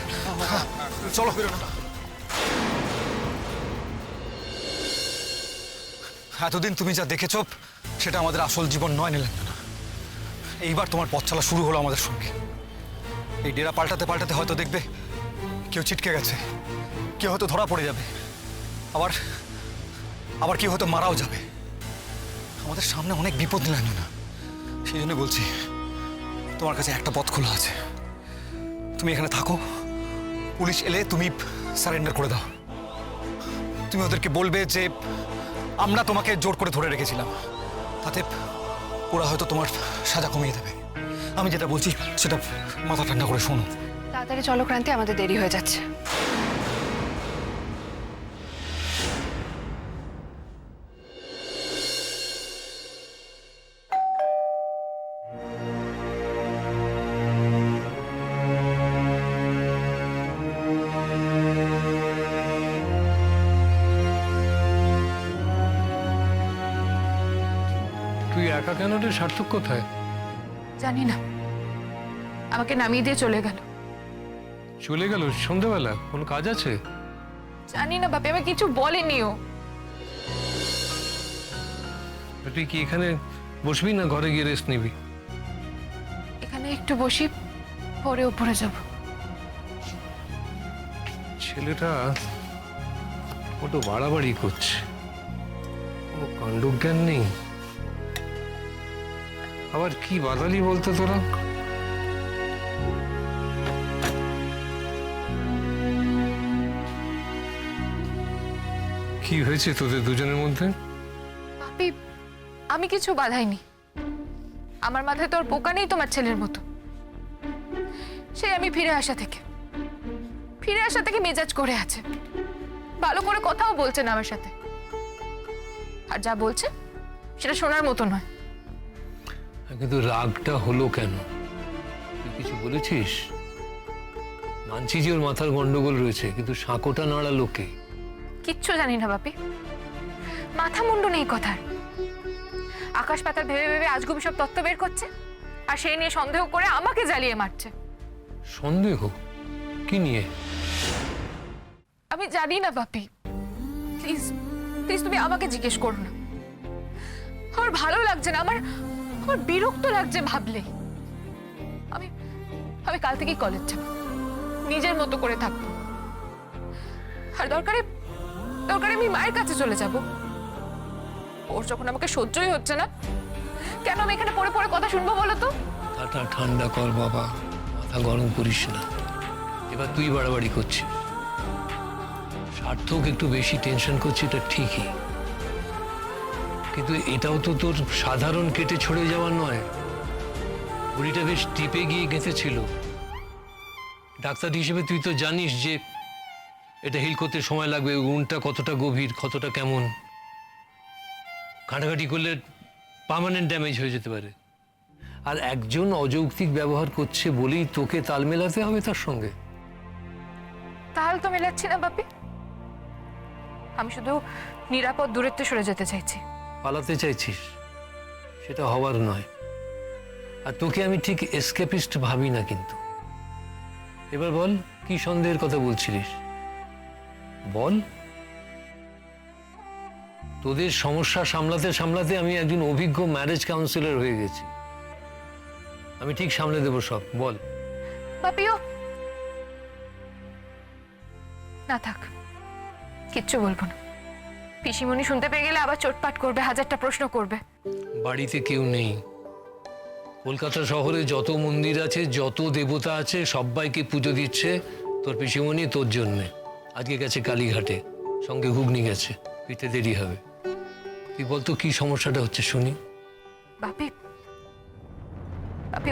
S7: চলো। এতদিন তুমি যা দেখেছো সেটা আমাদের আসল জীবন নয় নীলাঞ্জনা। এইবার তোমার পথ চলা শুরু হলো আমাদের সঙ্গে। এই ডেরা পাল্টাতে পাল্টাতে হয়তো দেখবে কেউ ছিটকে গেছে, কেউ হয়তো ধরা পড়ে যাবে, আবার আবার কেউ হয়তো মারাও যাবে। আমাদের সামনে অনেক বিপদ নীলাঞ্জনা, সেই জন্য বলছি তোমার কাছে একটা পথ খোলা আছে, তুমি এখানে থাকো, পুলিশ এলে তুমি সারেন্ডার করে দাও। তুমি ওদেরকে বলবে যে আমরা তোমাকে জোর করে ধরে রেখেছিলাম, তাতে ওরা হয়তো তোমার সাজা কমিয়ে দেবে। আমি যেটা বলছি সেটা মাথা ঠান্ডা করে শোনো।
S2: তাড়াতাড়ি চলো ক্রান্তি, আমাদের দেরি হয়ে যাচ্ছে।
S12: তুই একা কেন রে? সার্থক কোথায়?
S4: জানি না, আমাকে নামিয়ে দিয়ে চলে গেল।
S12: চলে গেল সন্ধ্যাবেলা? কোনো কাজ আছে?
S4: জানি না বাপি, আমাকে কিছু বলেনি ও।
S12: তুই কি এখানে বসবি না ঘরে গিয়ে রেস্ট নিবি?
S5: একটু বসি, পরে উপরে যাব।
S12: ছেলেটা ওটা বাড়াবাড়ি করছে, কোনো কাণ্ডজ্ঞান নেই। আবার কি বাদালি বলতে তোরা? কি হয়েছে তোদের দুজনের মধ্যে?
S4: বাপি, আমি কিছু বাধাইনি। আমার মাথায় তোর পোকা নেই তোমার ছেলের মতো। সে আমি ফিরে আসা থেকে মেজাজ করে আছে, ভালো করে কথাও বলছে না আমার সাথে। আর যা বলছে সেটা শোনার মতো নয়।
S12: কিন্তু রাগটা হলো কেন? তুই কিছু বলেছিস? মানছি যে ওর মাথার গন্ডগোল রয়েছে, কিন্তু সাঁকোটা নাড়ালো কে?
S4: কিচ্ছু জানি না বাপি, মাথা মুন্ডু নেই কথার। আকাশ পাতাল ভেবে ভেবে আজগুবি সব তত্ত্ব বের করছে, আর সেই নিয়ে সন্দেহ করে আমাকে জ্বালিয়ে মারছে।
S12: সন্দেহ? কি নিয়ে?
S4: আমি জানি না বাপি, প্লিজ প্লিজ তুমি আমাকে জিজ্ঞেস করো না। আমার ভালো লাগছে না, আমার বিরক্ত লাগছে ভাবলেই। আমি আমি কাল থেকেই কলেজ যাব, নিজের মতো করে থাকবো। আর দরকারে আমি মায়ের কাছে চলে যাব। ওর যখন আমাকে সহ্যই হচ্ছে না, কেন আমি এখানে পড়ে পড়ে কথা শুনবো বলো তো?
S12: মাথা ঠান্ডা কর বাবা, মাথা গরম করিস না। এবার তুই বাড়াবাড়ি করছিস। সার্থক একটু বেশি টেনশন করছে, এটা ঠিকই, কিন্তু এটাও তো তোর সাধারণ কেটে ছড়ে যাওয়ার নয়। বুড়িটা বেশ টিপে গিয়ে গেঁথেছিল। ডাক্তার হিসেবে তুই তো জানিস যে এটা হিল করতে সময় লাগবে, উনটা কতটা গভীর, কতটা কেমন। ঘাঁটাঘাঁটি করলে পার্মানেন্ট ড্যামেজ হয়ে যেতে পারে। আর একজন অযৌক্তিক ব্যবহার করছে বলেই তোকে তাল মেলাতে হবে তার সঙ্গে।
S4: তাহলে তো মেলাচ্ছি না বাপি, আমি শুধু নিরাপদ দূরত্বে সরে যেতে চাইছি।
S12: পালাতে চাইছিস, সেটা হওয়ার নয়। আর তোকে আমি ঠিক এসকেপিস্ট ভাবি না। কিন্তু এবার বল, কি সন্দেহের কথা বলছিলিস বল। তোদের সমস্যা সামলাতে সামলাতে আমি একজন অভিজ্ঞ ম্যারেজ কাউন্সিলর হয়ে গেছি। আমি ঠিক সামলে দেবো সব। বল।
S4: বাপিও না, থাক, কিচ্ছু বলবো না। পিসিমণি শুনতে পেয়ে গেলে আবার চোটপাট করবে, হাজারটা প্রশ্ন করবে।
S12: বাড়িতে কেউ নেই। কলকাতা শহরে যত মন্দির আছে, যত দেবতা আছে, সবাইকে পুজো দিচ্ছে তোর পিসিমণি তোর জন্যে। আজকে গেছে কালীঘাটে, সঙ্গে ঘুগনি গেছে, ফিরতে দেরি হবে। তুই বলতো কি সমস্যাটা হচ্ছে শুনি।
S4: বাপি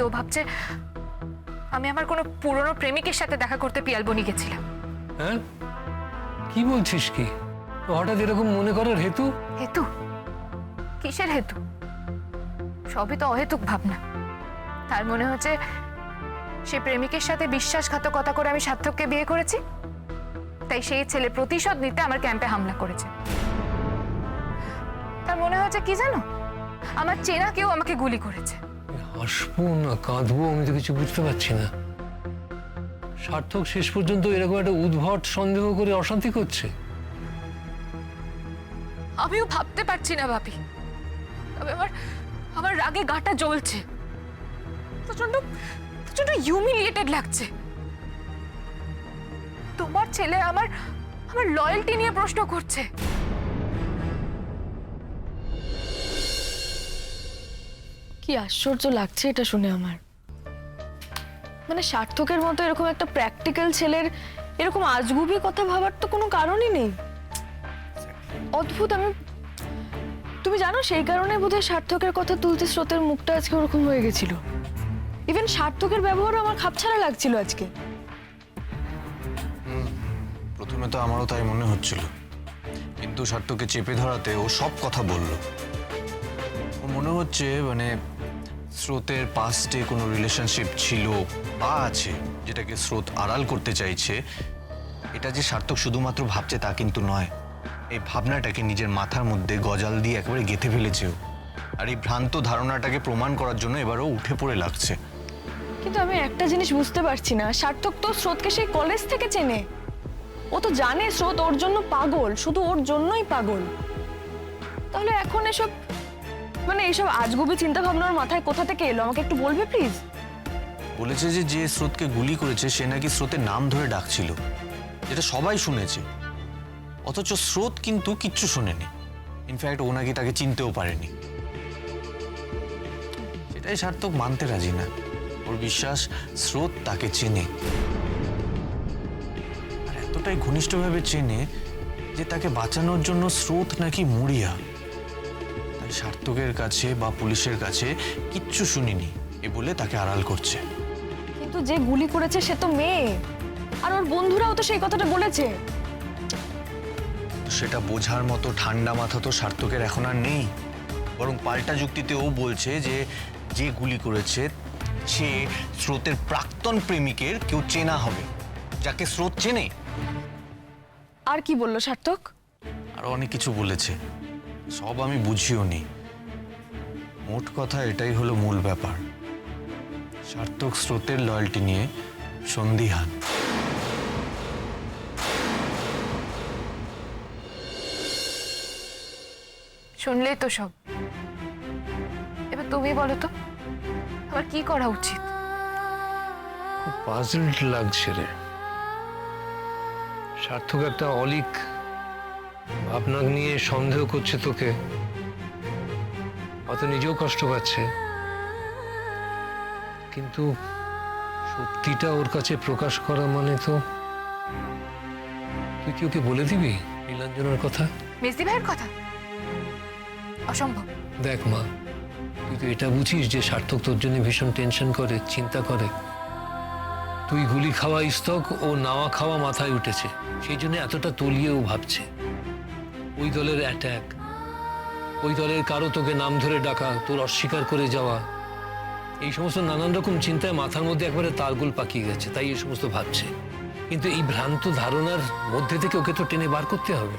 S4: ও ভাবছে আমি আমার কোনো পুরনো প্রেমিকের সাথে দেখা করতে পিয়ালবনি গেছিলাম।
S12: হ্যাঁ, কি বলছিস? কি হঠাৎ এরকম মনে করার হেতু?
S4: হেতু? কিসের হেতু? সবই তো অহেতুক ভাবনা। তার মনে হচ্ছে সে প্রেমিকের সাথে বিশ্বাসঘাতকতা করে আমি সার্থককে বিয়ে করেছি, তাই সেই ছেলে প্রতিশোধ নিতে আমার ক্যাম্পে হামলা করেছে। তার মনে হচ্ছে কি জানো, আমার চেনা কেউ আমাকে গুলি করেছে।
S12: হাসবো না কাঁদবো আমি তো কিছু বুঝতে পারছি না। সার্থক শেষ পর্যন্ত এরকম একটা উদ্ভট সন্দেহ করে অশান্তি করছে।
S4: আমিও ভাবতে পারছি না বাপি, তবে আমার রাগে গাটা জ্বলছে। প্রচন্ড হিউমিলিয়েটেড লাগছে। তোমার ছেলে আমার লয়্যালটি নিয়ে প্রশ্ন করছে।
S8: কি আশ্চর্য লাগছে এটা শুনে আমার। মানে সার্থকের মতো এরকম একটা প্র্যাকটিক্যাল ছেলের এরকম আজগুবি কথা ভাবার তো কোনো কারণই নেই। অদ্ভুত। তুমি জানো, সেই কারণে বোধহয় সার্থকের কথা তুলতে স্রোতের মুখটা আজকে ওরকম হয়ে গেছিল। ইভেন সার্থকের ব্যবহারও আমার খাপছাড়া লাগছিল আজকে।
S13: প্রথমে তো আমারও তাই মনে হচ্ছিল, কিন্তু সার্থককে চেপে ধরাতে ও সব কথা বলল। ও মনে হচ্ছে মানে স্রোতের পাস্টে কোনো রিলেশনশিপ ছিল বা আছে, যেটাকে স্রোত আড়াল করতে চাইছে। এটা যে সার্থক শুধুমাত্র ভাবছে তা কিন্তু নয়, এই ভাবনাটাকে নিজের মাথার মধ্যে গজাল দিয়ে একেবারে গেঁথে ফেলেছে ও। আর এই ভ্রান্ত ধারণাটাকে প্রমাণ করার জন্য এবারও উঠে পড়ে লাগছে।
S8: কিন্তু আমি একটা জিনিস বুঝতে পারছি না, সার্থক তো স্রোতকে সেই কলেজ থেকে চেনে। ও তো জানে স্রোত ওর জন্য পাগল, শুধু ওর জন্যই পাগল। তাহলে এখন এইসব আজগুবি চিন্তা ভাবনার মাথায় কোথা থেকে এলো আমাকে একটু বলবে প্লিজ?
S13: বলেছে যে যে স্রোতকে গুলি করেছে সে নাকি স্রোতের নাম ধরে ডাকছিল, যেটা সবাই শুনেছে, অথচ স্রোত কিন্তু কিচ্ছু শোনেনি। ইনফ্যাক্ট ও নাকি তাকে চিনতেও পারেনি। সেটাই সার্থক মানতে রাজি না। ওর বিশ্বাস স্রোত তাকে চেনে, আর এতটাই ঘনিষ্ঠভাবে চেনে যে তাকে বাঁচানোর জন্য স্রোত নাকি মরিয়া। তাই সার্থকের কাছে বা পুলিশের কাছে কিচ্ছু শুনিনি এ বলে তাকে আড়াল করছে।
S8: কিন্তু যে গুলি করেছে সে তো মেয়ে, আর ওর বন্ধুরাও তো সেই কথাটা বলেছে।
S13: সেটা বোঝার মতো ঠান্ডা মাথা তো সার্থকের এখন আর নেই। বরং পাল্টা যুক্তিতে ও বলছে যে যে গুলি করেছে সে স্রোতের প্রাক্তন প্রেমিকের কেউ চেনা হবে, যাকে স্রোত চেনে।
S8: আর কি বললো সার্থক?
S13: আরো অনেক কিছু বলেছে, সব আমি বুঝিও নি। মোট কথা এটাই হলো মূল ব্যাপার, সার্থক স্রোতের লয়্যালটি নিয়ে সন্দিহান।
S4: শুনলেই তো সব। এবার তুমি বলো তো আমার কি করা উচিত?
S12: খুব পাজলড লাগছে রে। সার্থক একটা অলিক ভাবনা নিয়ে সন্দেহ করছে তোকে, হয়তো নিজেও কষ্ট পাচ্ছে, কিন্তু সত্যিটা ওর কাছে প্রকাশ করা মানে তো তুই কি ওকে বলে দিবি নীলাঞ্জনার কথা?
S4: মেসি ভাইয়ের কথা অসম্ভব।
S12: দেখ মা, তুই তো এটা বুঝিস যে সার্থক তোর জন্য ভীষণ টেনশন করে, চিন্তা করে। তুই গুলি খাওয়া স্তক ও নাওয়া খাওয়া মাথায় উঠেছে, সেই জন্য এতটা তলিয়েও ভাবছে। ওই দলের অ্যাটাক, ওই দলের কারো তোকে নাম ধরে ডাকা, তোর অস্বীকার করে যাওয়া, এই সমস্ত নানান রকম চিন্তায় মাথার মধ্যে একবারে তালগোল পাকিয়ে গেছে, তাই এই সমস্ত ভাবছে। কিন্তু এই ভ্রান্ত ধারণার মধ্যে থেকে ওকে তো টেনে বার করতে হবে।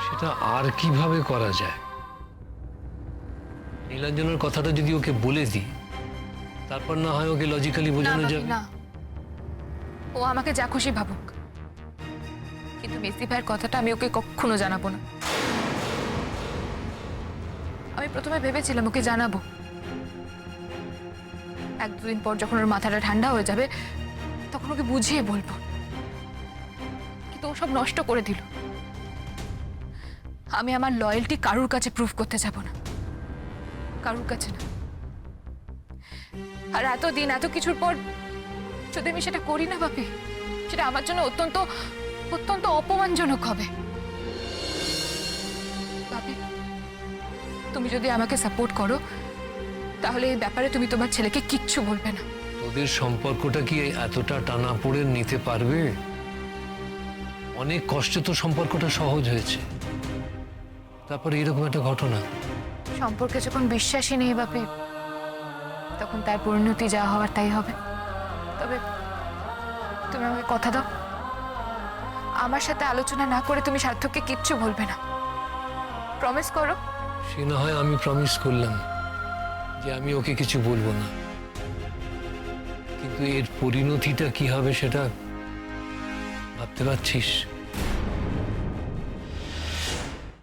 S12: সেটা আর কিভাবে করা যায়? নীলাঞ্জনের কথাটা যদি ওকে বলে দিই, তারপর না হয় ওকে লজিক্যালি বোঝানো যাবে।
S4: না, ও আমাকে যা খুশি ভাবুক, কিন্তু মেসি ভাইয়ের কথাটা আমি ওকে কখনো জানাবো না। আমি প্রথমে ভেবেছিলাম ওকে জানাবো, এক দুদিন পর যখন ওর মাথাটা ঠান্ডা হয়ে যাবে তখন ওকে বুঝিয়ে বলবো, কিন্তু ও সব নষ্ট করে দিল। আমি আমার লয়্যালটি কারুর কাছে প্রুফ করতে যাব না, কারুর কাছে না। আর এতদিন এত কিছুর পর যদি আমি সেটা করি না বাপি, সেটা আমার জন্য অত্যন্ত অত্যন্ত অপমানজনক হবে। বাপি, তুমি যদি আমাকে সাপোর্ট করো তাহলে এই ব্যাপারে তুমি তোমার ছেলেকে কিচ্ছু বলবে না।
S12: তোদের সম্পর্কটা কি এতটা টানা পড়ে নিতে পারবে? অনেক কষ্টে তো সম্পর্কটা সহজ হয়েছে, তারপরে এরকম একটা ঘটনা।
S4: সম্পর্কে যখন বিশ্বাসই নেই বাপি, তখন তার পরিণতি যা হওয়ার তাই হবে। তবে তুমি আমাকে কথা দাও, আমার সাথে আলোচনা না করে তুমি সার্থককে কিচ্ছু বলবে না, প্রমিস করো।
S12: সে না হয় আমি প্রমিস করলাম যে আমি ওকে কিছু বলবো না, কিন্তু এর পরিণতিটা কি হবে সেটা ভাবতে পারছিস?